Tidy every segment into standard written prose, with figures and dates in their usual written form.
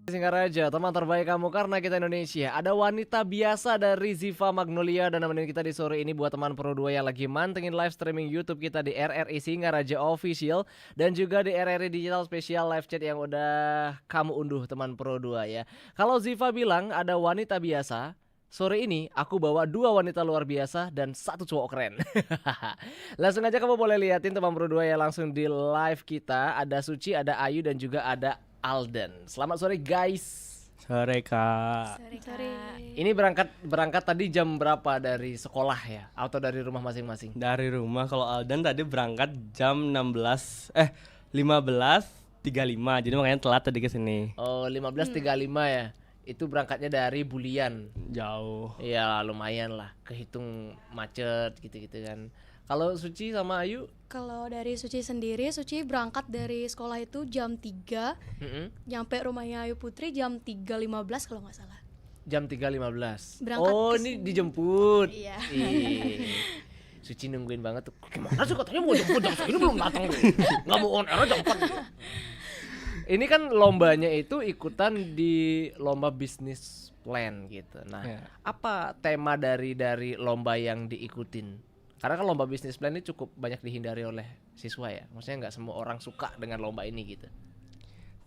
Singaraja, teman terbaik kamu karena kita Indonesia. Ada wanita biasa dari Ziva Magnolia dan nemenin kita di sore ini buat teman Pro 2 yang lagi mantengin live streaming YouTube kita di RRI Singaraja Official dan juga di RRI Digital Special live chat yang udah kamu unduh teman Pro 2 ya. Kalau Ziva bilang ada wanita biasa, sore ini aku bawa 2 wanita luar biasa dan 1 cowok keren. Langsung aja kamu boleh liatin teman Pro 2 ya langsung di live kita. Ada Suci, ada Ayu dan juga ada Alden. Selamat sore guys. Sore Kak. Sore. Ini berangkat tadi jam berapa dari sekolah ya? Atau dari rumah masing-masing? Dari rumah. Kalau Aldan tadi berangkat jam 15.35. Jadi makanya telat tadi ke sini. Oh, 15.35 ya. Itu berangkatnya dari Bulian. Jauh. Ya lumayan lah, kehitung macet gitu-gitu kan. Kalau Suci sama Ayu? Kalau dari Suci sendiri, Suci berangkat dari sekolah itu jam 3, nyampe rumahnya Ayu Putri jam 3.15 kalau nggak salah. Jam 3.15. Berangkat Oh, ke ini sini. dijemput. Iya. Ih, Suci nungguin banget tuh. Gimana sih katanya mau jemput jam segini belum datang nih. Nggak mau on air jam 4. Ini kan lombanya itu ikutan di lomba bisnis plan gitu. Nah, Ya. apa tema dari lomba yang diikutin? Karena kan lomba bisnis plan ini cukup banyak dihindari oleh siswa ya. Maksudnya nggak semua orang suka dengan lomba ini gitu.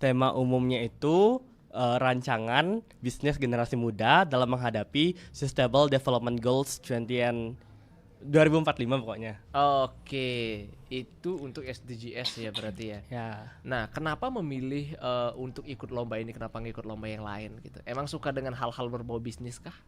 Tema umumnya itu rancangan bisnis generasi muda dalam menghadapi Sustainable Development Goals 2045 pokoknya. Oke, itu untuk SDGs ya berarti ya. Ya. Nah, kenapa memilih untuk ikut lomba ini? Kenapa ngikut lomba yang lain gitu? Emang suka dengan hal-hal berbau bisnis kah?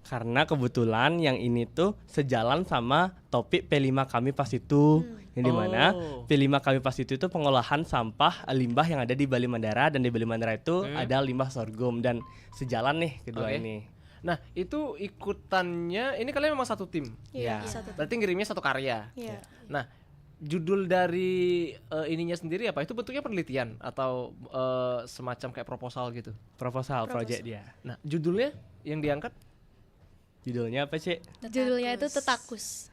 Karena kebetulan yang ini tuh sejalan sama topik P5 kami pas itu. Yang dimana Oh. P5 kami pas itu pengolahan sampah limbah yang ada di Bali Mandara. Dan di Bali Mandara itu ada limbah sorghum. Dan sejalan nih kedua Oke. ini. Nah, itu ikutannya ini kalian memang satu tim. Ya. Iya, satu. Berarti ngirimnya satu karya. Iya. Nah, judul dari ininya sendiri apa? Itu bentuknya penelitian atau semacam kayak proposal gitu. Proposal project dia. Nah, judulnya yang diangkat Judulnya apa sih? Judulnya itu Tetakus.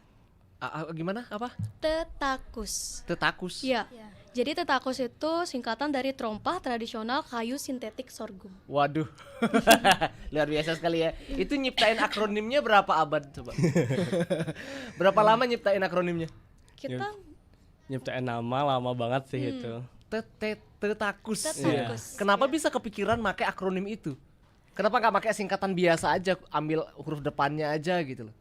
gimana? Apa? Tetakus. Tetakus. Iya. Jadi Tetakus itu singkatan dari Trompah Tradisional Kayu Sintetik Sorghum. Waduh. Luar biasa sekali ya. Itu nyiptain akronimnya berapa abad coba? Berapa lama nyiptain akronimnya? Kita Nyiptain nama lama banget sih itu. Tetakus. Tetakus. Kenapa bisa kepikiran pakai akronim itu? Kenapa nggak pakai singkatan biasa aja, ambil huruf depannya aja gitu loh?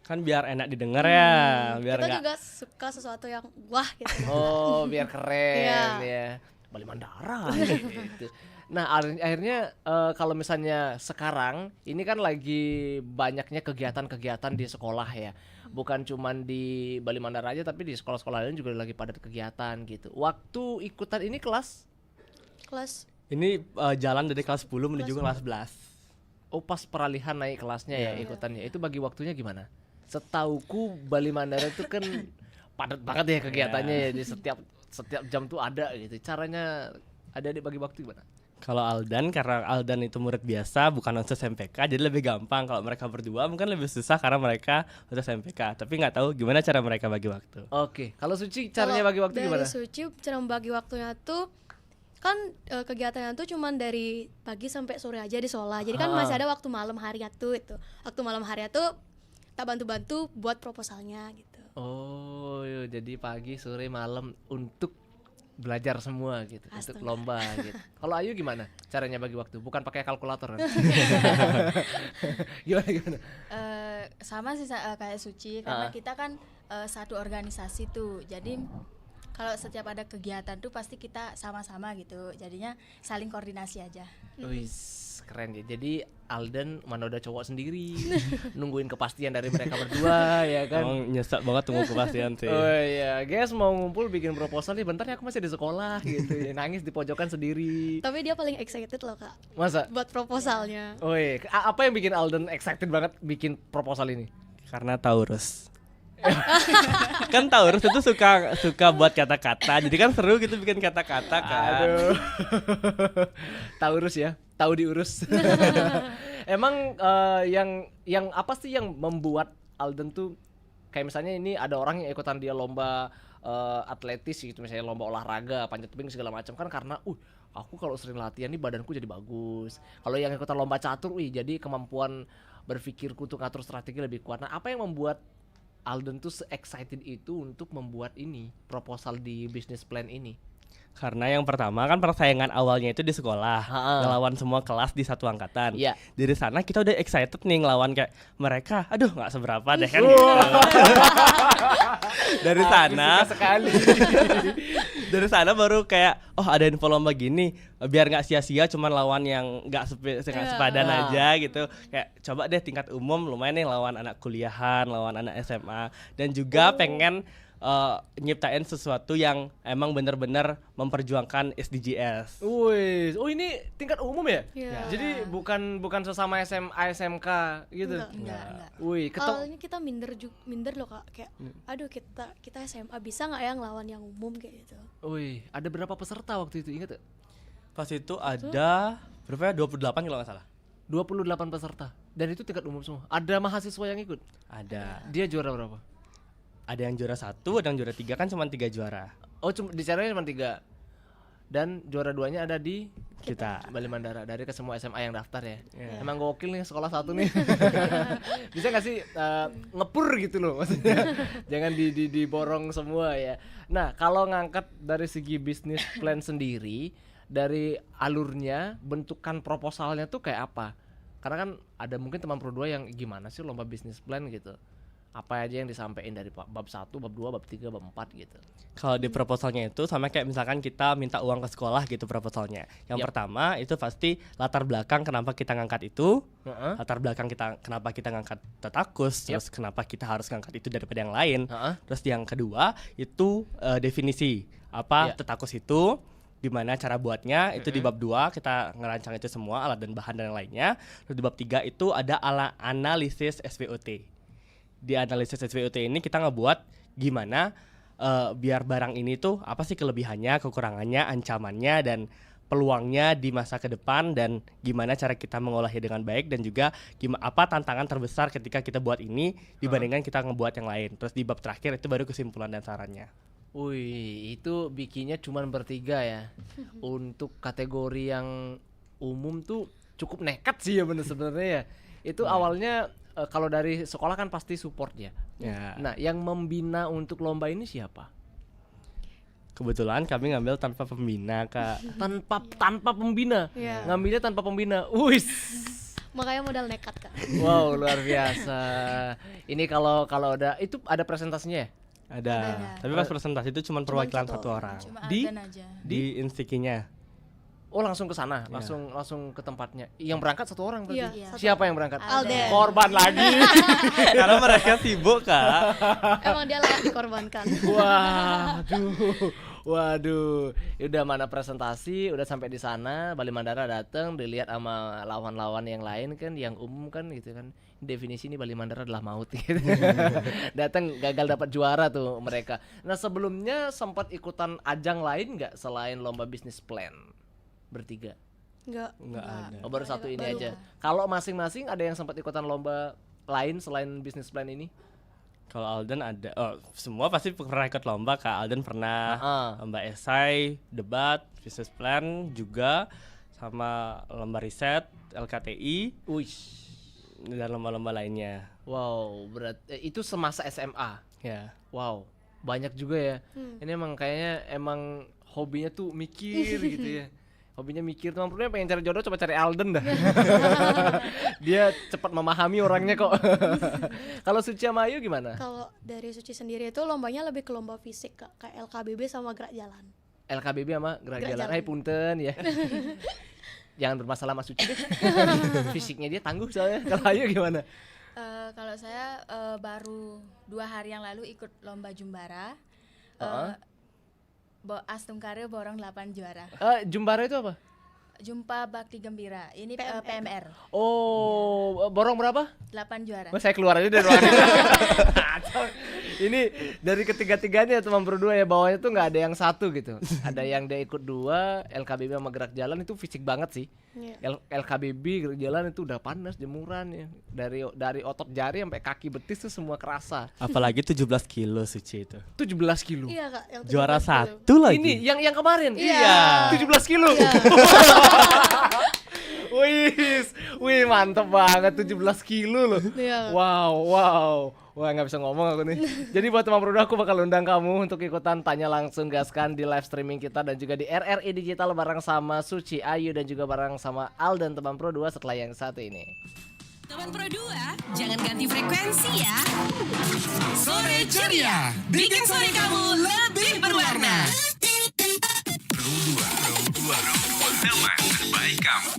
Kan biar enak didengar ya, biar kita enggak. juga suka sesuatu yang wah gitu. Oh, biar keren Iya. ya. Bali Mandara gitu. Nah, akhirnya kalau misalnya sekarang ini kan lagi banyaknya kegiatan-kegiatan di sekolah ya. Bukan cuman di Bali Mandara aja tapi di sekolah-sekolah lain juga lagi padat kegiatan gitu. Waktu ikutan ini kelas Kelas Ini jalan dari kelas 10 menuju kelas 11. oh pas peralihan naik kelasnya ya ikutannya. Itu bagi waktunya gimana? Setauku Bali Mandara itu kan padat banget ya kegiatannya ya. Di setiap jam tuh ada gitu. Caranya adik-adik bagi waktu gimana? Kalau Aldan, karena Aldan itu murid biasa bukan OSIS MPK, jadi lebih gampang. Kalau mereka berdua mungkin lebih susah karena mereka OSIS MPK. Tapi nggak tahu gimana cara mereka bagi waktu. Oke, kalau Suci caranya Kalau bagi waktu dari gimana? Suci cara membagi waktunya tuh kan kegiatannya tuh cuman dari pagi sampai sore aja di sekolah. Jadi kan masih ada waktu malam hari tuh itu. Waktu malam hari tuh tak bantu-bantu buat proposalnya gitu. Oh, jadi pagi, sore, malam untuk belajar semua gitu, untuk Astaga. lomba gitu. Kalau Ayu gimana caranya bagi waktu? Bukan pakai kalkulator kan? Gimana? Sama sih kayak Suci karena kita kan satu organisasi tuh, jadi kalau setiap ada kegiatan tuh pasti kita sama-sama gitu, jadinya saling koordinasi aja. Wis, keren ya. Jadi Alden mana udah cowok sendiri, nungguin kepastian dari mereka berdua ya kan. Emang nyesek banget tunggu kepastian sih. Oh iya, guys mau ngumpul bikin proposal nih, bentar ya aku masih di sekolah gitu ya. Nangis di pojokan sendiri. Tapi dia paling excited loh Kak Masa? buat proposalnya. Oh iya, apa yang bikin Alden excited banget bikin proposal ini? Karena Taurus. Kan Taurus itu suka buat kata-kata. Jadi kan seru gitu bikin kata-kata kan. Aduh. Taurus ya, tahu diurus. Emang yang apa sih yang membuat Alden tuh kayak misalnya ini ada orang yang ikutan dia lomba atletis gitu, misalnya lomba olahraga, panjat tebing segala macam kan karena aku kalau sering latihan nih badanku jadi bagus. Kalau yang ikutan lomba catur, wih jadi kemampuan berpikirku untuk ngatur strategi lebih kuat. Nah, apa yang membuat Alden tuh se-excited itu untuk membuat ini proposal di business plan ini? Karena yang pertama kan persaingan awalnya itu di sekolah, ngelawan semua kelas di satu angkatan. Iya. Dari sana kita udah excited nih ngelawan kayak mereka, aduh nggak seberapa deh kan. Gitu. Dari sana, Sekali. dari sana baru kayak, oh ada info lomba gini, biar nggak sia-sia cuman lawan yang nggak sepadan aja gitu. Kayak coba deh tingkat umum lumayan nih lawan anak kuliahan, lawan anak SMA, dan juga pengen nyiptain sesuatu yang emang bener-bener memperjuangkan SDGs. Wih, oh ini tingkat umum ya? Iya. Jadi bukan sesama SMA SMK gitu. Enggak. Wih, Awalnya kita minder loh Kak, kayak aduh kita SMA bisa nggak ya ngelawan yang umum kayak gitu. Wih, ada berapa peserta waktu itu, ingat gak? Pas itu ada berapa ya? 28 kalau nggak salah. 28 peserta. Dan itu tingkat umum semua. Ada mahasiswa yang ikut? Ada. Dia juara berapa? Ada yang juara 1, ada yang juara 3, kan cuma 3 juara. Oh, dicaranya cuma 3. Dan juara 2-nya ada di Kita. Bali Mandara, dari ke semua SMA yang daftar ya. Iya. Emang gokil nih sekolah satu nih. Bisa gak sih ngepur gitu loh maksudnya. Jangan diborong semua ya. Nah, kalau ngangkat dari segi bisnis plan sendiri, dari alurnya, bentukan proposalnya tuh kayak apa? Karena kan ada mungkin teman Pro 2 yang gimana sih lomba bisnis plan gitu. Apa aja yang disampaikan dari bab 1, bab 2, bab 3, bab 4 gitu. Kalau di proposalnya itu sama kayak misalkan kita minta uang ke sekolah gitu proposalnya. Yang pertama itu pasti latar belakang kenapa kita ngangkat itu, latar belakang kita kenapa kita ngangkat Tetakus, terus kenapa kita harus ngangkat itu daripada yang lain. Terus yang kedua itu definisi apa Tetakus itu, gimana cara buatnya, itu di bab 2 kita ngerancang itu semua alat dan bahan dan yang lainnya. Terus di bab 3 itu ada analisis SWOT. Di analisis SWOT ini kita ngebuat gimana biar barang ini tuh apa sih kelebihannya, kekurangannya, ancamannya, dan peluangnya di masa ke depan, dan gimana cara kita mengolahnya dengan baik, dan juga apa tantangan terbesar ketika kita buat ini dibandingkan kita ngebuat yang lain. Terus di bab terakhir itu baru kesimpulan dan sarannya. Wih, itu bikinnya cuman bertiga ya. Untuk kategori yang umum tuh cukup nekat sih ya bener sebenarnya ya. Itu awalnya kalau dari sekolah kan pasti support ya. Nah, yang membina untuk lomba ini siapa? Kebetulan kami ngambil tanpa pembina, Kak. Tanpa pembina. Iya. Ngambilnya tanpa pembina. Wis. Makanya modal nekat Kak. Wow, luar biasa. Ini kalau ada itu ada presentasinya ya? Ada. Tapi pas presentasi itu cuma perwakilan satu orang. Cuma Di- Alden aja. Di instikinya. Oh, langsung ke sana, langsung ke tempatnya. Yang berangkat satu orang berarti. Iya. Siapa yang berangkat? Alden. Korban lagi. Karena mereka sibuk, Kak. Emang dia layak dikorbankan. Waduh. Udah mana presentasi, udah sampai di sana, Bali Mandara datang, dilihat sama lawan-lawan yang lain kan, yang umum kan gitu kan. Definisi ini Bali Mandara adalah maut gitu. Datang gagal dapat juara tuh mereka. Nah, sebelumnya sempat ikutan ajang lain nggak selain lomba bisnis plan? Bertiga. Enggak. Enggak ada. Oh, baru satu ini aja. Kalau masing-masing ada yang sempat ikutan lomba lain selain bisnis plan ini? Kalau Alden ada, semua pasti pernah ikut lomba, Kak. Alden pernah lomba esai, debat, business plan juga, sama lomba riset, LKTI, Wih. dan lomba-lomba lainnya. Wow, itu semasa SMA. Ya. Wow, banyak juga ya. Ini emang kayaknya emang hobinya tuh mikir gitu ya. Hobinya mikir, teman-teman pengen cari jodoh coba cari Alden dah. Dia cepat memahami orangnya kok. Kalau Suci sama Ayu gimana? Kalau dari Suci sendiri itu lombanya lebih ke lomba fisik Kak, kayak LKBB sama gerak jalan. LKBB sama gerak Gerak jalan. jalan. Hai punten ya. Jangan bermasalah sama Suci deh. Fisiknya dia tangguh soalnya. Kalau Ayu gimana? Kalau saya baru 2 hari yang lalu ikut lomba Jumbara. Astum Karya borong 8 juara. Jumbara itu apa? Jumpa Bakti Gembira. Ini PMR. Oh, borong berapa? 8 juara. Saya keluar aja dari ruangan. Ini dari ketiga-tiganya teman berdua ya, bawahnya tuh nggak ada yang satu gitu. Ada yang dia ikut 2, LKBB sama gerak jalan itu fisik banget sih. Iya. LKBB gerak jalan itu udah panas jemuran ya. Dari otot jari sampai kaki betis tuh semua kerasa. Apalagi 17 kilo Suci itu. 17 kilo. Iya kak, yang Juara 17 kilo. 1 lagi. Ini yang kemarin. Iya. 17 kilo. Iya. Wih, mantep banget 17 kilo loh. Iya. Wow. Wah, nggak bisa ngomong aku nih. Jadi buat teman berdua aku bakal undang kamu untuk ikutan tanya langsung gaskan di live streaming kita dan juga di RRI Digital bareng sama Suci, Ayu dan juga bareng sama Alden teman Pro 2 setelah yang satu ini. Teman Pro 2, jangan ganti frekuensi ya. Sore ceria, bikin sore kamu lebih berwarna. Pro 2, teman terbaik kamu.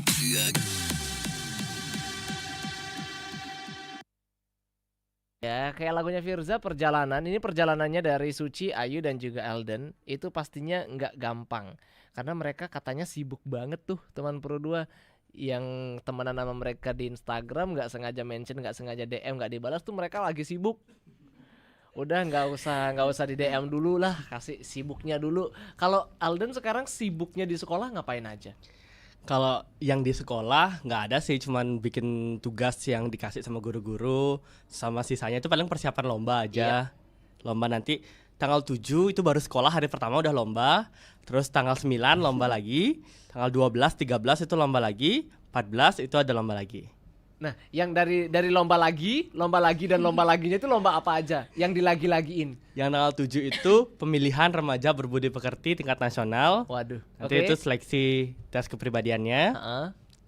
Ya, kayak lagunya Firza Perjalanan. Ini perjalanannya dari Suci, Ayu dan juga Alden. Itu pastinya nggak gampang. Karena mereka katanya sibuk banget tuh teman Pro 2. Yang temenan sama mereka di Instagram nggak sengaja mention, nggak sengaja DM, nggak dibalas tuh mereka lagi sibuk. Udah nggak usah di DM dulu lah, kasih sibuknya dulu. Kalau Alden sekarang sibuknya di sekolah ngapain aja? Kalau yang di sekolah nggak ada sih, cuman bikin tugas yang dikasih sama guru-guru, sama sisanya itu paling persiapan lomba aja. Lomba nanti tanggal 7 itu baru sekolah, hari pertama udah lomba, terus tanggal 9 lomba lagi, tanggal 12, 13 itu lomba lagi, 14 itu ada lomba lagi. Nah, yang dari lomba lagi dan lomba laginya itu lomba apa aja? Yang dilagi-lagiin. Yang tanggal 7 itu pemilihan remaja berbudi pekerti tingkat nasional. Waduh. Nanti itu seleksi tes kepribadiannya.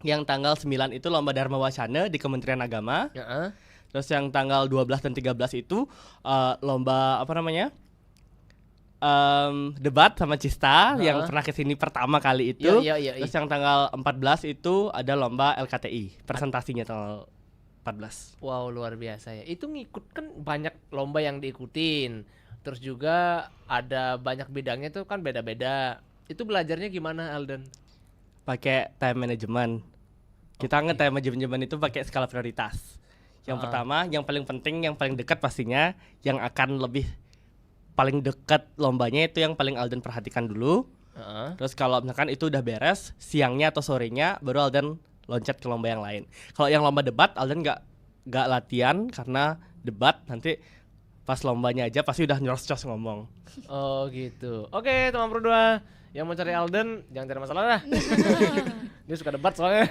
Yang tanggal 9 itu lomba Dharma Wacana di Kementerian Agama. Terus yang tanggal 12 dan 13 itu lomba apa namanya? Debat sama Cista yang pernah kesini pertama kali itu. Terus yang tanggal 14 itu ada lomba LKTI, presentasinya tanggal 14. Wow, luar biasa ya. Itu ngikut kan banyak lomba yang diikutin. Terus juga ada banyak bidangnya tuh kan beda-beda. Itu belajarnya gimana, Alden? Pakai time management. Kita nge-time management itu pakai skala prioritas. Yang pertama, yang paling penting, yang paling dekat pastinya, yang akan lebih paling dekat lombanya itu yang paling Alden perhatikan dulu. Terus kalau misalkan itu udah beres, siangnya atau sorenya baru Alden loncat ke lomba yang lain. Kalau yang lomba debat, Alden nggak latihan karena debat nanti pas lombanya aja pasti udah nyerocos ngomong. Oh gitu. Oke, teman Pro 2 yang mau cari Alden jangan cari masalah dah. Dia suka debat soalnya.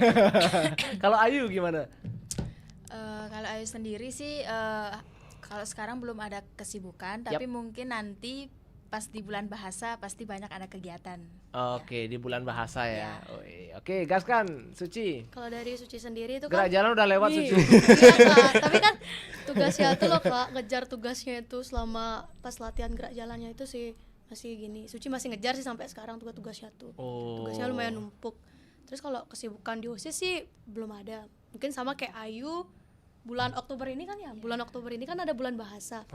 Kalau Ayu gimana? Kalau Ayu sendiri sih kalau sekarang belum ada kesibukan, tapi mungkin nanti pas di bulan bahasa pasti banyak ada kegiatan. Oke, di bulan bahasa ya. Oke, gaskan Suci. Kalau dari Suci sendiri itu Gerak kan jalan udah lewat Suci. iya, Kak. Tapi kan tugasnya tuh loh Kak, ngejar tugasnya itu selama pas latihan gerak jalannya itu sih masih gini. Suci masih ngejar sih sampai sekarang tugasnya tuh. Tugasnya lumayan numpuk. Terus kalau kesibukan di OSIS sih belum ada. Mungkin sama kayak Ayu. Bulan Oktober ini kan ya, bulan Oktober ini kan ada bulan bahasa.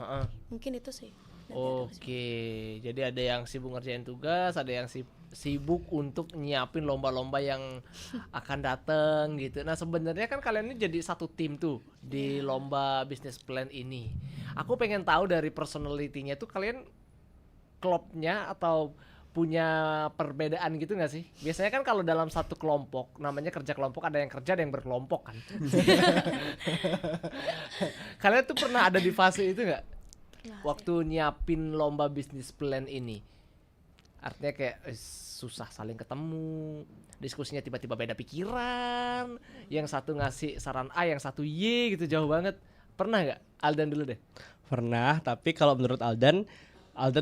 Mungkin itu sih. Oke, jadi ada yang sibuk ngerjain tugas, ada yang sibuk untuk nyiapin lomba-lomba yang akan datang gitu. Nah sebenarnya kan kalian ini jadi satu tim tuh di lomba business plan ini. Aku pengen tahu dari personality-nya tuh kalian klopnya atau punya perbedaan gitu gak sih? Biasanya kan kalau dalam satu kelompok, namanya kerja kelompok, ada yang kerja, ada yang berkelompok kan. Kalian tuh pernah ada di fase itu gak? Waktu nyiapin lomba bisnis plan ini. Artinya kayak susah saling ketemu, diskusinya tiba-tiba beda pikiran, yang satu ngasih saran A, yang satu Y gitu, jauh banget. Pernah gak? Alden dulu deh. Pernah, tapi kalau menurut Alden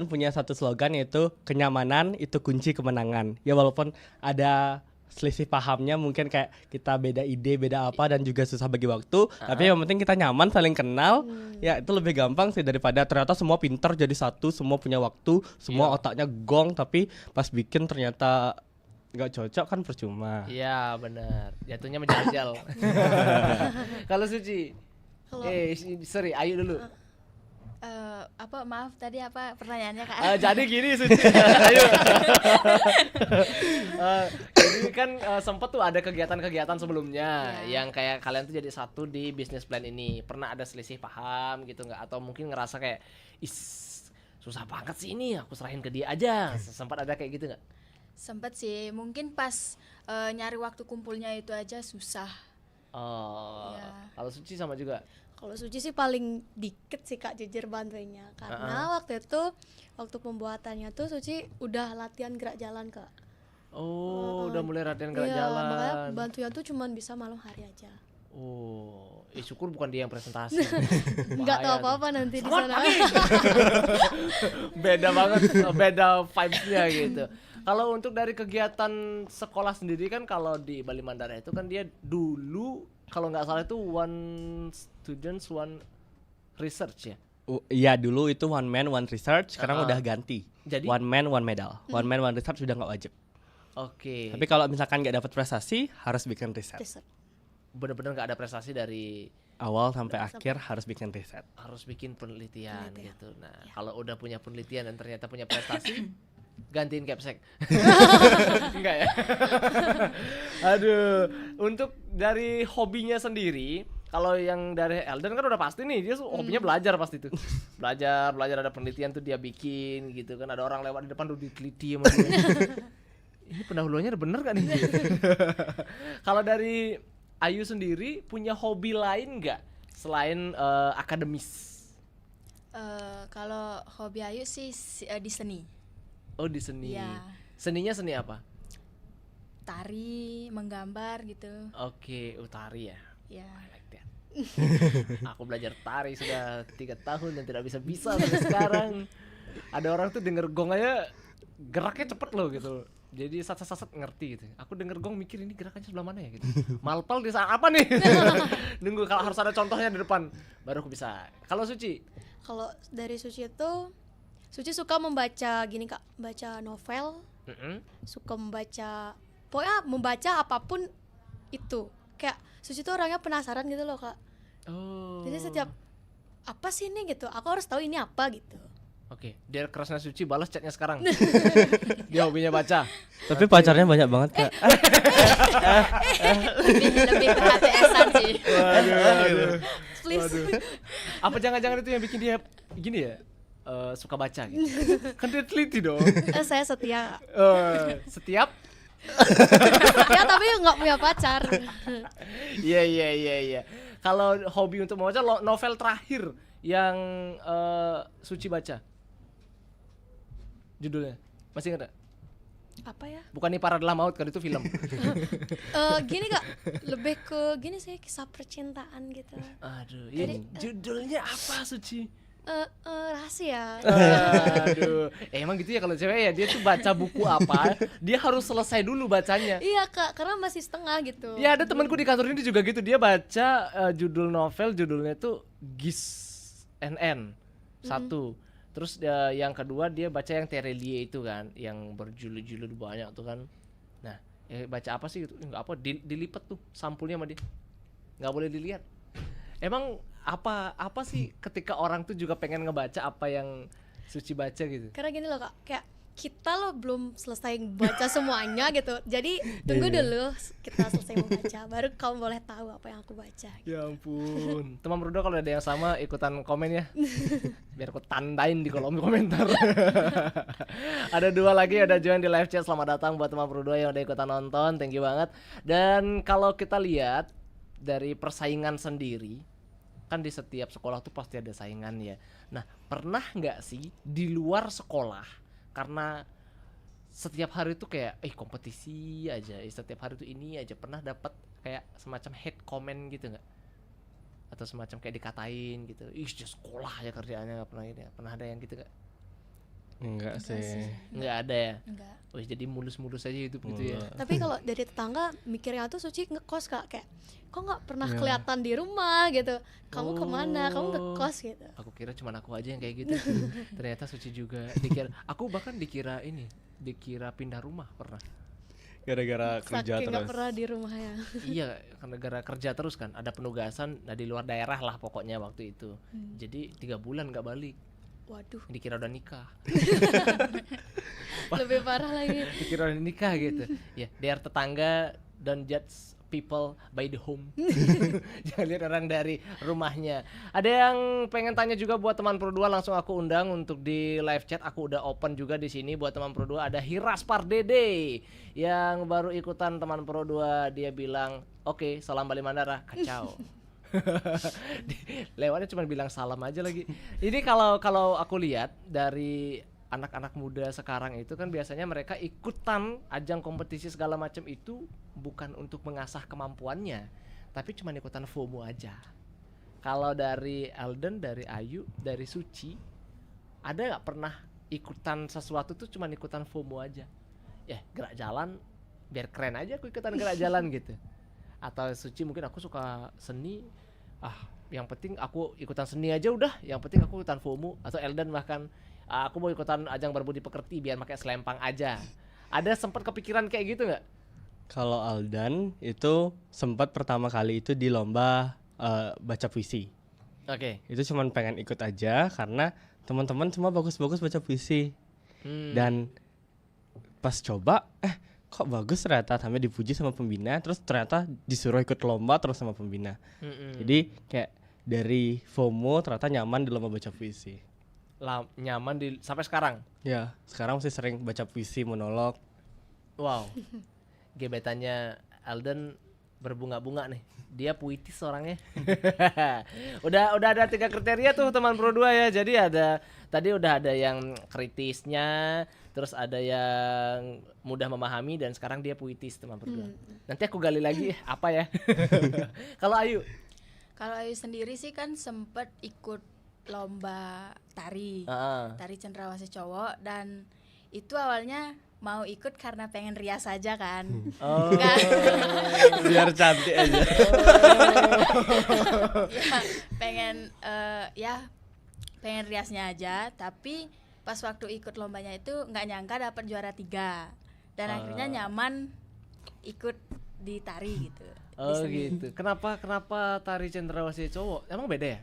punya satu slogan yaitu kenyamanan itu kunci kemenangan. Ya walaupun ada selisih pahamnya, mungkin kayak kita beda ide, beda apa dan juga susah bagi waktu, tapi yang penting kita nyaman, saling kenal, ya itu lebih gampang sih daripada ternyata semua pintar jadi satu, semua punya waktu, semua otaknya gong, tapi pas bikin ternyata nggak cocok kan percuma. Iya benar, jatuhnya menjajal. Kalau Suci, sorry Ayu dulu. Apa maaf tadi apa pertanyaannya Kak? Jadi gini Suci, ayo. Jadi kan sempet tuh ada kegiatan-kegiatan sebelumnya yang kayak kalian tuh jadi satu di bisnis plan ini. Pernah ada selisih paham gitu nggak? Atau mungkin ngerasa kayak, susah banget sih ini, aku serahin ke dia aja. Sempat ada kayak gitu nggak? Sempet sih, mungkin pas nyari waktu kumpulnya itu aja susah. Oh, Iya. kalau Suci sama juga. Kalau Suci sih paling dikit sih Kak jujur bantuinnya, karena waktu pembuatannya tuh Suci udah latihan gerak jalan Kak. Oh, udah mulai latihan gerak Iya, jalan. makanya bantunya tuh cuman bisa malam hari aja. Oh, syukur bukan dia yang presentasi. Nggak tahu Bahaya apa-apa nanti di Selamat sana. pagi. Beda banget, beda vibes-nya gitu. Kalau untuk dari kegiatan sekolah sendiri kan kalau di Bali Mandara itu kan dia dulu kalau nggak salah itu one students one research ya. Iya dulu itu one man one research, sekarang udah ganti. Jadi? One man one medal. One man one research sudah nggak wajib. Oke. Tapi kalau misalkan nggak dapat prestasi harus bikin riset. Riset. Bener-bener nggak ada prestasi dari Awal sampai akhir harus bikin riset. harus bikin penelitian gitu. Nah, kalau udah punya penelitian dan ternyata punya prestasi, gantiin capsek. Enggak ya? Aduh, untuk dari hobinya sendiri, kalau yang dari Elden kan udah pasti nih, dia hobinya belajar pasti tuh. Belajar ada penelitian tuh dia bikin gitu kan. Ada orang lewat di depan tuh diteliti sama dia. Ini pendahuluannya bener gak nih? Kalau dari Ayu sendiri punya hobi lain nggak selain akademis? Kalau hobi Ayu sih di seni. Oh di seni. Iya. Seninya seni apa? Tari, menggambar gitu. Oke, tari ya. Ya. I like that. Aku belajar tari sudah 3 tahun dan tidak bisa sampai sekarang. Ada orang tuh denger gong aja geraknya cepet loh gitu. Jadi sat-sat ngerti gitu. Aku denger gong mikir ini gerakannya sebelah mana ya gitu. Malpal di saat apa nih? Nunggu kalau harus ada contohnya di depan baru aku bisa. Kalau Suci? Kalau dari Suci itu, Suci suka membaca gini Kak, baca novel, suka pokoknya membaca apapun itu. Kayak Suci tuh orangnya penasaran gitu loh Kak. Oh. Jadi setiap apa sih ini gitu, aku harus tahu ini apa gitu. Oke, dia kerasnya Suci balas chatnya sekarang. Dia hobinya baca. Tapi pacarnya banyak banget Kak. lebih ke HTS-an sih. Waduh. Please. Apa jangan-jangan itu yang bikin dia gini ya? Suka baca gitu. Kan dia teliti dong. Saya setia. Setiap Ya tapi nggak punya pacar. Iya. Kalau hobi untuk membaca novel terakhir yang Suci baca. Judulnya masih ingat gak? Apa ya? Bukan Ipar Adalah Maut kan itu film. Gini Kak, lebih ke gini sih kisah percintaan gitu. Aduh, ya, judulnya apa Suci? Rahasia. Aduh, emang gitu ya kalau cewek ya dia tuh baca buku apa, dia harus selesai dulu bacanya. Iya Kak, karena masih setengah gitu. Ya ada temanku di kantor ini juga gitu, dia baca judul novel judulnya tuh Gis NN 1. Terus yang kedua dia baca yang Terelie itu kan, yang berjulur-julur banyak tuh kan. Nah, baca apa sih gitu? Enggak apa, dilipat tuh sampulnya sama dia. Enggak boleh dilihat. Emang apa sih ketika orang tuh juga pengen ngebaca apa yang Suci baca gitu? Karena gini loh Kak, kayak kita loh belum selesai baca semuanya gitu. Jadi tunggu dulu kita selesai membaca, baru kamu boleh tahu apa yang aku baca. Ya ampun. Teman berdua kalau ada yang sama ikutan komen ya. Biar aku tandain di kolom komentar. Ada 2 lagi ada join di live chat. Selamat datang buat teman berdua yang udah ikutan nonton. Thank you banget. Dan kalau kita lihat dari persaingan sendiri, kan di setiap sekolah tuh pasti ada saingan ya. Nah, pernah nggak sih di luar sekolah karena setiap hari tuh kayak kompetisi aja, setiap hari tuh ini aja, pernah dapat kayak semacam hate comment gitu nggak? Atau semacam kayak dikatain gitu, just sekolah ya kerjaannya, nggak pernah ini, pernah ada yang gitu nggak? Enggak sih. Nggak ada ya? Enggak. Oh jadi mulus-mulus aja hidup gitu ya? Tapi kalau dari tetangga mikirnya tuh Suci ngekos Kak, kayak kok nggak pernah kelihatan di rumah gitu. Kamu kemana? Kamu ngekos gitu. Aku kira cuma aku aja yang kayak gitu. Ternyata Suci juga. Aku bahkan dikira pindah rumah pernah. Gara-gara kerja Saking nggak terus. pernah di rumah ya. Iya, karena gara kerja terus kan, ada penugasan di luar daerah lah pokoknya waktu itu. Jadi 3 bulan nggak balik. Waduh, Dikira udah nikah. lebih parah lagi. Dikira udah nikah gitu. Ya, biar tetangga don't judge people by the home. Jangan lihat orang dari rumahnya. Ada yang pengen tanya juga buat teman Pro 2, langsung aku undang untuk di live chat. Aku udah open juga di sini buat teman Pro 2. Ada Hiras Pardede yang baru ikutan teman Pro 2. Dia bilang, "Oke, salam Bali Mandara." Kacau. Lewatnya cuma bilang salam aja lagi. Ini kalau aku lihat dari anak-anak muda sekarang itu kan biasanya mereka ikutan ajang kompetisi segala macam itu bukan untuk mengasah kemampuannya, tapi cuma ikutan FOMO aja. Kalau dari Alden, dari Ayu, dari Suci, ada nggak pernah ikutan sesuatu tuh cuma ikutan FOMO aja? Ya gerak jalan, biar keren aja aku ikutan gerak jalan gitu. Atau Suci mungkin aku suka seni, yang penting aku ikutan seni aja udah, yang penting aku ikutan FOMO. Atau Elden bahkan aku mau ikutan ajang berbudi pekerti biar pakai selempang aja. Ada sempat kepikiran kayak gitu nggak? Kalau Aldan itu sempat pertama kali itu di lomba baca puisi. Oke. Itu cuman pengen ikut aja karena teman-teman semua bagus-bagus baca puisi. Dan pas coba kok bagus ternyata, sampai dipuji sama pembina, terus ternyata disuruh ikut lomba terus sama pembina. Jadi kayak dari FOMO ternyata nyaman di lomba baca puisi. Nyaman sampai sekarang. Ya, sekarang masih sering baca puisi, monolog. Wow. Gebetannya Alden berbunga-bunga nih. Dia puitis orangnya. udah ada 3 kriteria tuh teman Pro 2 ya. Jadi tadi udah ada yang kritisnya, terus ada yang mudah memahami, dan sekarang dia puitis teman Pro 2. Nanti aku gali lagi apa ya. Kalau Ayu? Kalau Ayu sendiri sih kan sempet ikut lomba tari cendrawasih cowok, dan itu awalnya mau ikut karena pengen rias aja kan. Biar cantik aja. Pengen riasnya aja, tapi pas waktu ikut lombanya itu nggak nyangka dapat juara 3, dan akhirnya nyaman ikut di tari gitu. Oh gitu. Kenapa tari cendrawasih cowok? Emang beda ya?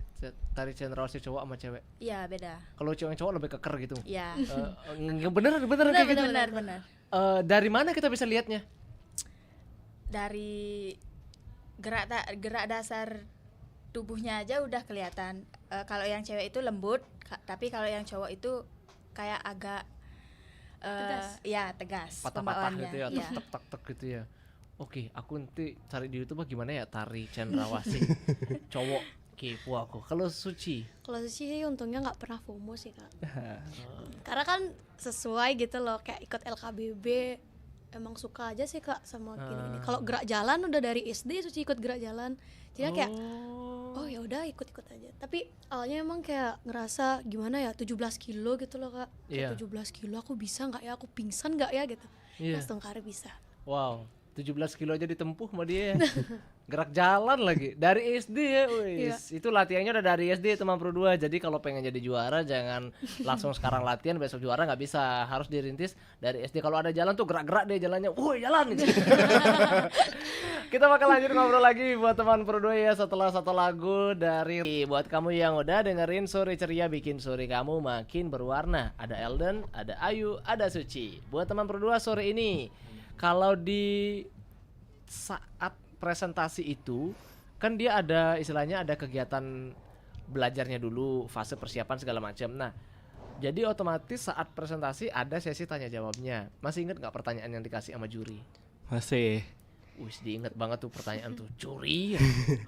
Tari cendrawasih cowok sama cewek? Iya, beda. Kalau cowok lebih keker gitu. Iya. Bener kayak gitu. Benar. Dari mana kita bisa lihatnya? Dari gerak dasar tubuhnya aja udah kelihatan. Kalau yang cewek itu lembut, tapi kalau yang cowok itu kayak agak tegas. Patah-patah gitu ya, Iya. tek gitu ya. Oke, aku nanti cari di YouTube gimana ya tari cendrawasih cowok. Kepo aku. Kalau Suci? Kalau Suci sih untungnya nggak pernah FOMO sih Kak. Karena kan sesuai gitu loh, kayak ikut LKBB, emang suka aja sih Kak sama gini-gini. Kalau gerak jalan udah dari SD Suci ikut gerak jalan. Jadi kayak oh ya udah ikut aja. Tapi awalnya emang kayak ngerasa gimana ya, 17 kilo gitu loh Kak. Kayak 17 kilo aku bisa nggak ya, aku pingsan nggak ya gitu. Langsung Kare bisa. Wow, 17 kilo aja ditempuh sama dia. Gerak jalan lagi dari SD ya. Itu latihannya udah dari SD teman Pro 2. Jadi kalau pengen jadi juara jangan langsung sekarang latihan besok juara, nggak bisa. Harus dirintis dari SD. Kalau ada jalan tuh gerak-gerak deh jalannya. Woi, jalan. Kita bakal lanjut ngobrol lagi buat teman Pro 2 ya setelah satu lagu dari buat kamu yang udah dengerin Sore Ceria bikin sore kamu makin berwarna. Ada Elden, ada Ayu, ada Suci. Buat teman Pro 2 sore ini, kalau di saat presentasi itu kan dia ada istilahnya ada kegiatan belajarnya dulu, fase persiapan segala macam. Nah, jadi otomatis saat presentasi ada sesi tanya jawabnya. Masih ingat nggak pertanyaan yang dikasih sama juri? Masih. Diinget banget tuh pertanyaan tuh juri.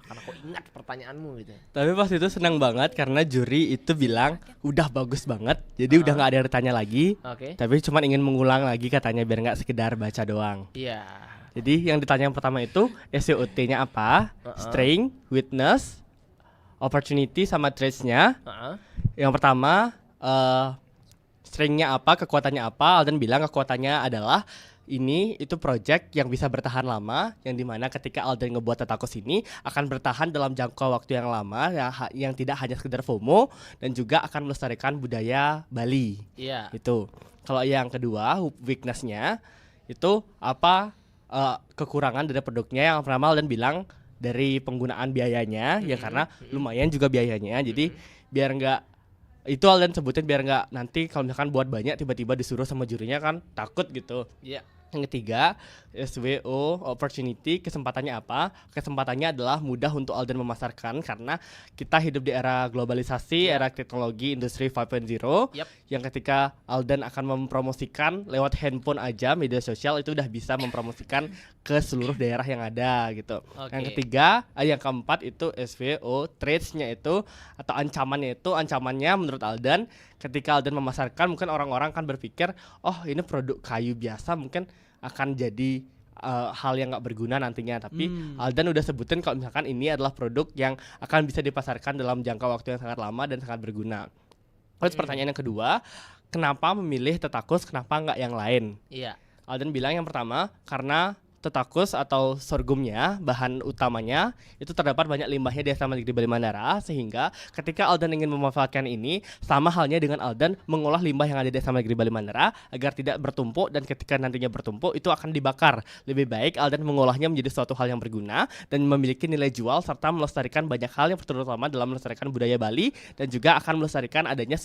Karena kok ingat pertanyaanmu gitu. Tapi pas itu senang banget karena juri itu bilang udah bagus banget, jadi udah nggak ada yang ditanya lagi. Tapi cuma ingin mengulang lagi katanya biar nggak sekedar baca doang. Iya. Jadi yang ditanya yang pertama itu SWOT-nya apa, strength, weakness, opportunity sama traits-nya. Yang pertama strength-nya apa, kekuatannya apa. Alden bilang kekuatannya adalah itu project yang bisa bertahan lama, yang dimana ketika Alden ngebuat Tetakus ini akan bertahan dalam jangka waktu yang lama, yang tidak hanya sekedar FOMO, dan juga akan melestarikan budaya Bali. Iya. Itu. Kalau yang kedua weakness-nya itu apa, kekurangan dari produknya. Yang pertama Alden bilang dari penggunaan biayanya, ya karena lumayan juga biayanya. Jadi biar nggak, itu Alden sebutin biar nggak nanti kalau misalkan buat banyak tiba-tiba disuruh sama jurinya kan takut gitu. Iya. Yang ketiga, SWO opportunity, kesempatannya apa? Kesempatannya adalah mudah untuk Alden memasarkan karena kita hidup di era globalisasi, era teknologi industri 5.0. Yap. Yang ketika Alden akan mempromosikan lewat handphone aja, media sosial itu udah bisa mempromosikan ke seluruh daerah yang ada gitu. Oke. Yang ketiga, yang keempat itu SWO, trades-nya itu atau ancamannya menurut Alden, ketika Alden memasarkan mungkin orang-orang kan berpikir, oh ini produk kayu biasa mungkin akan jadi hal yang nggak berguna nantinya. Tapi Alden udah sebutin kalau misalkan ini adalah produk yang akan bisa dipasarkan dalam jangka waktu yang sangat lama dan sangat berguna. Terus pertanyaan yang kedua, kenapa memilih Tetakus, kenapa nggak yang lain? Iya. Alden bilang yang pertama karena Tetakus atau sorghumnya, bahan utamanya itu terdapat banyak limbahnya di SMA Negeri Bali Mandara, sehingga ketika Alden ingin memanfaatkan ini sama halnya dengan Alden mengolah limbah yang ada di SMA Negeri Bali Mandara agar tidak bertumpuk, dan ketika nantinya bertumpuk itu akan dibakar. Lebih baik Alden mengolahnya menjadi suatu hal yang berguna dan memiliki nilai jual serta melestarikan banyak hal yang terutama dalam melestarikan budaya Bali, dan juga akan melestarikan adanya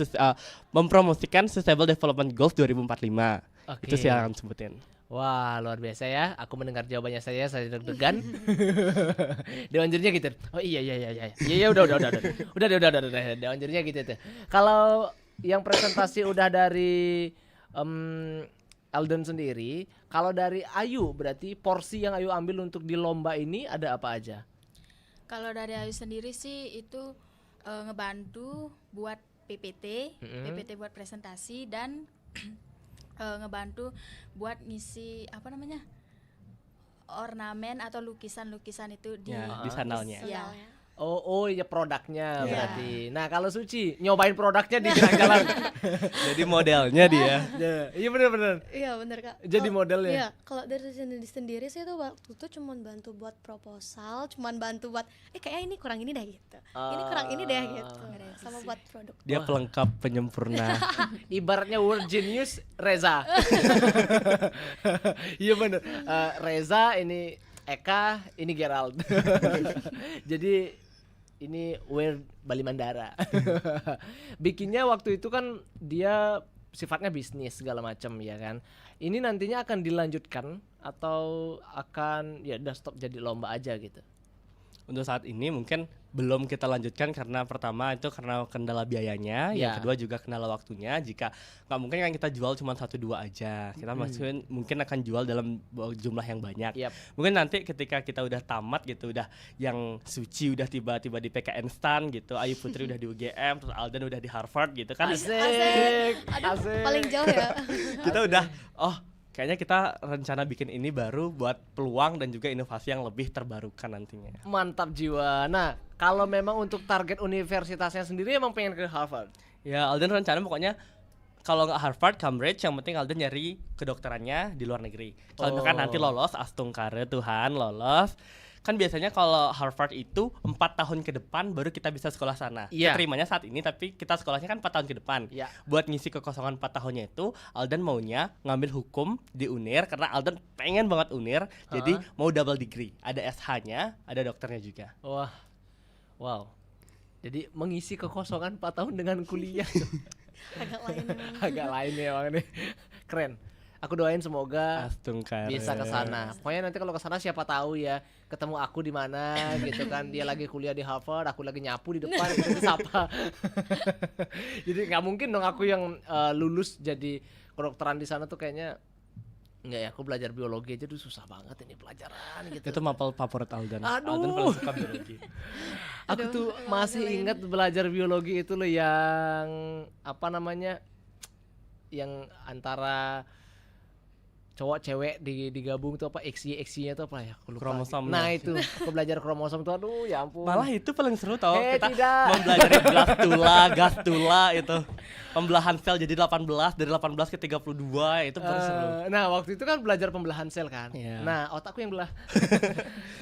mempromosikan Sustainable Development Goals 2045. Oke. Itu sih yang akan sebutin. Wah, luar biasa ya. Aku mendengar jawabannya saya deg-degan. Dewan jurinya gitu. Oh iya. Iya, udah. Dewan jurinya gitu tuh. Kalau yang presentasi udah dari Alden sendiri, kalau dari Ayu berarti porsi yang Ayu ambil untuk di lomba ini ada apa aja? Kalau dari Ayu sendiri sih itu ngebantu buat PPT buat presentasi, dan ngebantu buat ngisi ornamen atau lukisan-lukisan itu di desainalnya. Ya. Oh iya, produknya berarti. Nah, kalau Suci nyobain produknya di jalan-jalan. Jadi modelnya dia. Iya benar. Iya benar Kak. Jadi modelnya. Iya, kalau dari sendiri sih itu waktu itu cuman bantu buat proposal, cuman bantu buat kayaknya ini kurang ini deh gitu. Ini kurang ini deh gitu. Sama buat produk. Dia pelengkap penyempurna. Ibaratnya World Genius Reza. Iya benar. Reza ini Eka, ini Gerald. Jadi ini Weird Bali Mandara. Bikinnya waktu itu kan dia sifatnya bisnis segala macam ya kan. Ini nantinya akan dilanjutkan atau akan ya udah stop jadi lomba aja gitu. Untuk saat ini mungkin belum kita lanjutkan karena pertama itu karena kendala biayanya, yang kedua juga kendala waktunya. Jika nggak mungkin kan kita jual cuma 1-2 aja, kita mungkin akan jual dalam jumlah yang banyak. Mungkin nanti ketika kita udah tamat gitu, udah yang Suci udah tiba-tiba di PKN STAN gitu, Ayu Putri udah di UGM, terus Alden udah di Harvard gitu kan. Asik. Paling jauh ya. Kita udah kayaknya kita rencana bikin ini baru buat peluang dan juga inovasi yang lebih terbarukan nantinya. Mantap jiwa. Nah, kalau memang untuk target universitasnya sendiri emang pengen ke Harvard? Ya, Alden rencana pokoknya kalau nggak Harvard, Cambridge, yang penting Alden nyari kedokterannya di luar negeri. Kalau misalkan nanti lolos, astungkare Tuhan lolos. Kan biasanya kalau Harvard itu 4 tahun ke depan baru kita bisa sekolah sana. Keterimanya saat ini, tapi kita sekolahnya kan 4 tahun ke depan. Buat ngisi kekosongan 4 tahunnya itu, Alden maunya ngambil hukum di UNIR karena Alden pengen banget UNIR. Jadi mau double degree, ada SH-nya, ada dokternya juga. Wow. Jadi mengisi kekosongan 4 tahun dengan kuliah. Agak lain ya emang nih. Keren. Aku doain semoga bisa ke sana. Pokoknya nanti kalau ke sana siapa tahu ya ketemu aku di mana gitu kan. Dia lagi kuliah di Harvard, aku lagi nyapu di depan gitu sapa. Jadi nggak mungkin dong aku yang lulus jadi kedokteran di sana tuh kayaknya enggak ya, aku belajar biologi aja tuh susah banget ini pelajaran gitu. Itu mapel favorit Alden. Aduh. Alden paling suka biologi. Aku tuh masih ingat belajar biologi itu loh yang apa namanya? Yang antara cowok cewek digabung tuh apa XY-nya tuh apa ya? Aku lupa. Kromosom. Nah itu aku belajar kromosom tuh, aduh ya ampun. Malah itu paling seru tau, kita tidak. mempelajari gastula itu. Pembelahan sel jadi 18, dari 18 ke 32 itu paling seru. Nah waktu itu kan belajar pembelahan sel kan. Nah otakku yang belah.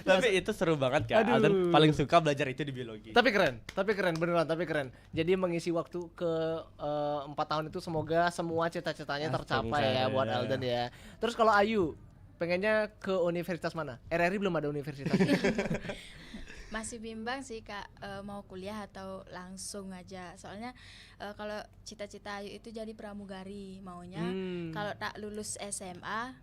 Tapi itu seru banget kan. Alden paling suka belajar itu di biologi. Tapi keren beneran, tapi keren. Jadi mengisi waktu ke 4 tahun itu semoga semua cita-citanya tercapai ya buat Alden ya. Terus kalau Ayu Pengennya ke universitas mana? RRI belum ada universitas. Masih bimbang sih Kak, mau kuliah atau langsung aja. Soalnya kalau cita-cita Ayu itu jadi pramugari maunya. Kalau tak lulus SMA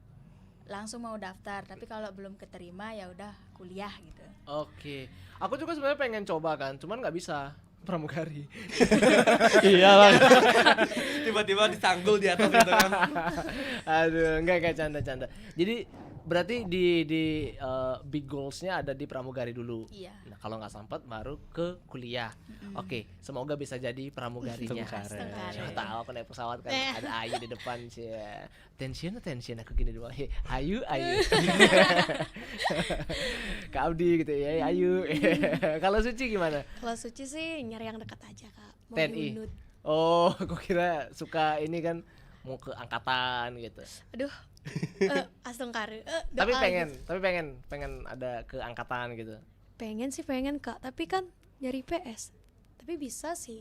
langsung mau daftar, tapi kalau belum keterima ya udah kuliah gitu. Oke. Aku juga sebenarnya pengen coba kan, cuman nggak bisa pramugari. Iya lah. Tiba-tiba disanggul di atas gitu kan. Aduh, enggak canda-canda. Jadi berarti di big goals-nya ada di pramugari dulu. Iya. Nah, kalau nggak sempat baru ke kuliah. Oke, semoga bisa jadi pramugarinya. Astagfirullah. Siapa tahu aku naik pesawat kan ada Ayu di depan sih. Tension aku gini dulu. Hey, Ayu. Kak Abdi gitu ya, Ayu. Kalau Suci gimana? Kalau Suci sih nyari yang dekat aja Kak. Mau TNI. di Unut. Oh, aku kira suka ini kan mau ke angkatan gitu. Aduh. Astungkare. Tapi pengen ada ke angkatan gitu. Pengen sih Kak, tapi kan nyari PS. Tapi bisa sih.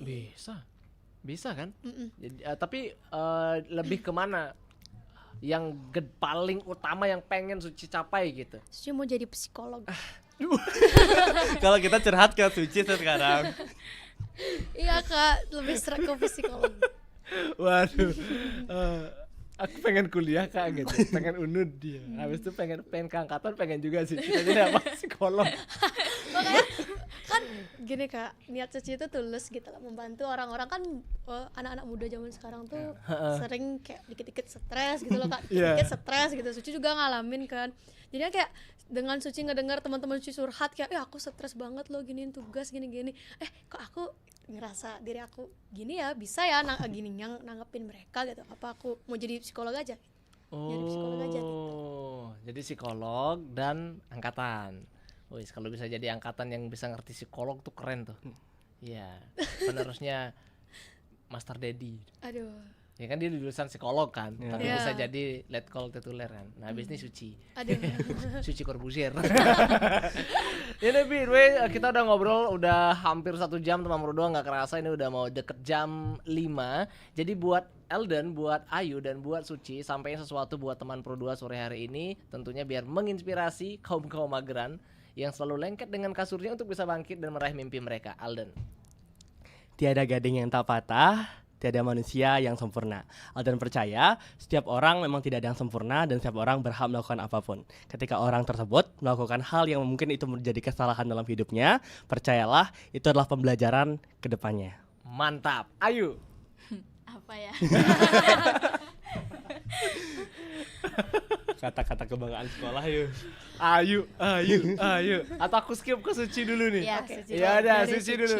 Bisa kan? Mm-mm. Jadi, tapi lebih kemana? Yang paling utama yang pengen Suci capai gitu. Suci mau jadi psikolog. Kalau kita curhat ke Suci sekarang. Iya Kak, lebih serak ke psikolog. Waduh. Aku pengen kuliah Kak gitu. Pengen unut dia. Habis itu pengen ke angkatan, pengen juga sih. Cita-cita apa? Psikolog. Makanya kan gini Kak, niat Suci itu tulus gitu lah, membantu orang-orang kan. Anak-anak muda zaman sekarang tuh sering kayak dikit-dikit stres gitu loh Kak. Dikit-dikit stres gitu. Suci juga ngalamin kan. Jadinya kayak dengan Suci ngedengar teman-teman Suci curhat kayak, aku stres banget loh giniin tugas gini-gini. Kok aku ngerasa diri aku gini ya, bisa ya gini yang nanggepin mereka gitu. Apa aku mau jadi psikolog aja? Jadi psikolog aja gitu. Jadi psikolog dan angkatan. Wis, kalau bisa jadi angkatan yang bisa ngerti psikolog tuh keren tuh. Iya. Penerusnya Master Dedi. Aduh. Ya kan dia lulusan psikolog kan, tapi Iya. bisa jadi let call tituler kan. Nah, habis ini Suci. Aduh. Suci Corbuzier. Ya udah kita udah ngobrol udah hampir 1 jam teman berdua, nggak kerasa ini udah mau deket jam 5. Jadi buat Elden, buat Ayu dan buat Suci, sampaikan sesuatu buat teman Pro 2 sore hari ini, tentunya biar menginspirasi kaum mageran yang selalu lengket dengan kasurnya untuk bisa bangkit dan meraih mimpi mereka. Alden. Tiada gading yang tak patah, tiada manusia yang sempurna. Alden percaya setiap orang memang tidak ada yang sempurna dan setiap orang berhak melakukan apapun. Ketika orang tersebut melakukan hal yang mungkin itu menjadi kesalahan dalam hidupnya, percayalah itu adalah pembelajaran ke depannya. Mantap. Ayu. Apa ya? Kata-kata kebanggaan sekolah yuk. Ayu. Atau aku skip ke Suci dulu nih. Iya, Oke. Suci. Ya udah, Dari Suci dulu.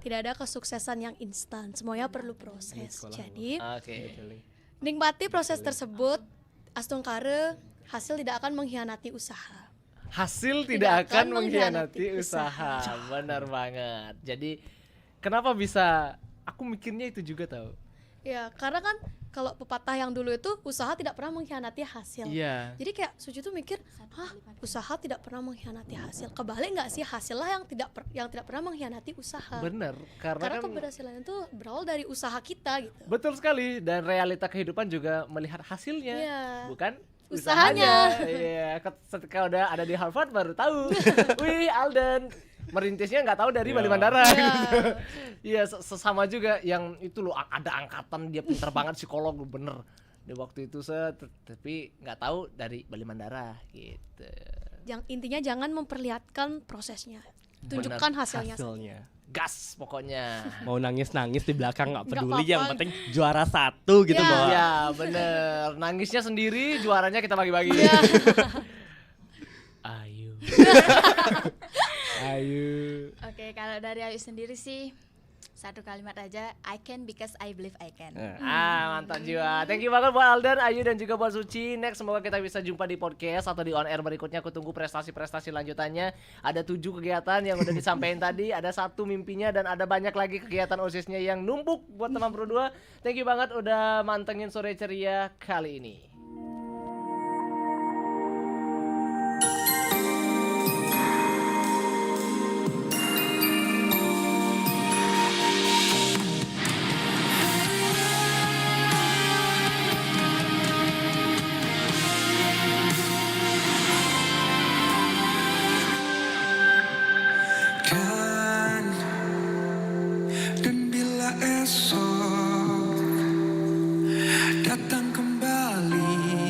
Tidak ada kesuksesan yang instan, semuanya perlu proses. Jadi Oke. nikmati proses tersebut. Astungkare, hasil tidak akan mengkhianati usaha. Hasil tidak akan mengkhianati usaha. Benar banget. Jadi kenapa bisa? Aku mikirnya itu juga tahu. Ya, karena kan kalau pepatah yang dulu itu usaha tidak pernah mengkhianati hasil. Iya. Jadi kayak Suci tuh mikir, usaha tidak pernah mengkhianati hasil. Kebalik nggak sih, hasillah yang tidak pernah mengkhianati usaha. Benar. Karena Karena kan keberhasilan itu berawal dari usaha kita gitu. betul sekali, dan realita kehidupan juga melihat hasilnya, Iya. bukan Usahanya. Iya, ketika udah ada di Harvard baru tahu. Wih, Alden merintisnya nggak tahu dari Bali Mandara. Iya. Gitu. Iya, sesama juga yang itu loh, ada angkatan dia pintar banget psikolog loh, bener. Di waktu itu tapi nggak tahu dari Bali Mandara gitu. Intinya jangan memperlihatkan prosesnya. Tunjukkan hasilnya. Gas pokoknya. Mau nangis-nangis di belakang nggak Nggak peduli, yang apa-apa. penting juara 1 gitu Ya. bahwa. Iya, bener. Nangisnya sendiri, juaranya kita bagi-bagi. Iya. Ayu. Ayu. Oke, kalau dari Ayu sendiri sih satu kalimat aja, I can because I believe I can. Mantap jiwa. Thank you banget buat Alden, Ayu dan juga buat Suci. Next semoga kita bisa jumpa di podcast atau di on air berikutnya. Aku tunggu prestasi-prestasi lanjutannya. Ada 7 kegiatan yang udah disampaikan tadi, ada 1 mimpinya, dan ada banyak lagi kegiatan OSIS-nya yang numpuk buat teman Pro 2. Thank you banget udah mantengin sore ceria kali ini.